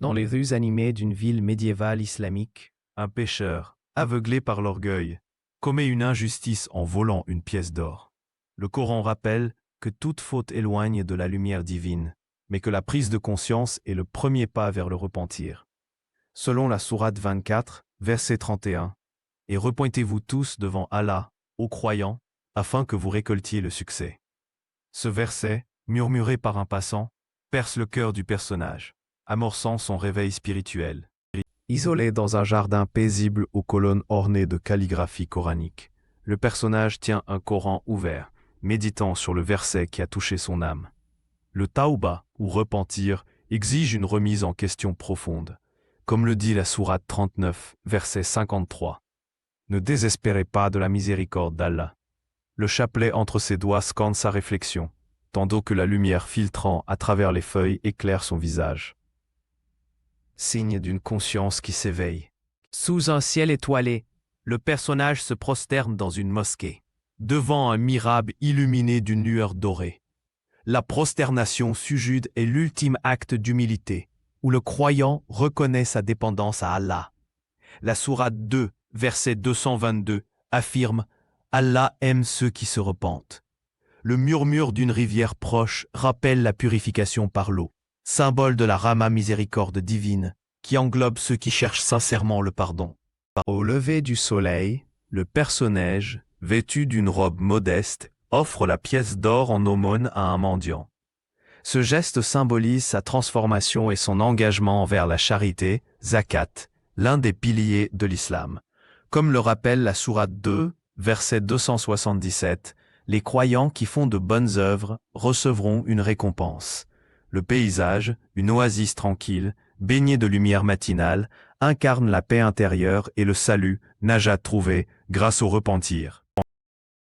Dans les rues animées d'une ville médiévale islamique, Un pécheur, aveuglé par l'orgueil, commet une injustice en volant une pièce d'or. Le Coran rappelle que toute faute éloigne de la lumière divine, mais que la prise de conscience est le premier pas vers le repentir. Selon la sourate 24, verset 31, « Et repointez-vous tous devant Allah, ô croyants, afin que vous récoltiez le succès. » Ce verset, murmuré par un passant, perce le cœur du personnage, amorçant son réveil spirituel. Isolé dans un jardin paisible aux colonnes ornées de calligraphie coranique, le personnage tient un Coran ouvert, méditant sur le verset qui a touché son âme. Le tauba, ou repentir, exige une remise en question profonde, comme le dit la sourate 39, verset 53. Ne désespérez pas de la miséricorde d'Allah. Le chapelet entre ses doigts scande sa réflexion, tandis que la lumière filtrant à travers les feuilles éclaire son visage. Signe d'une conscience qui s'éveille. sous un ciel étoilé, le personnage se prosterne dans une mosquée, Devant un mihrab illuminé d'une lueur dorée. La prosternation sujude est l'ultime acte d'humilité, où le croyant reconnaît sa dépendance à Allah. La sourate 2, verset 222, affirme « Allah aime ceux qui se repentent ». Le murmure d'une rivière proche rappelle la purification par l'eau, symbole de la Rama miséricorde divine, qui englobe ceux qui cherchent sincèrement le pardon. Au lever du soleil, le personnage, vêtu d'une robe modeste, offre la pièce d'or en aumône à un mendiant. Ce geste symbolise sa transformation et son engagement envers la charité, zakat, l'un des piliers de l'islam. Comme le rappelle la sourate 2, verset 277, les croyants qui font de bonnes œuvres recevront une récompense. Le paysage, une oasis tranquille, baignée de lumière matinale, incarne la paix intérieure et le salut, najat trouvé, grâce au repentir.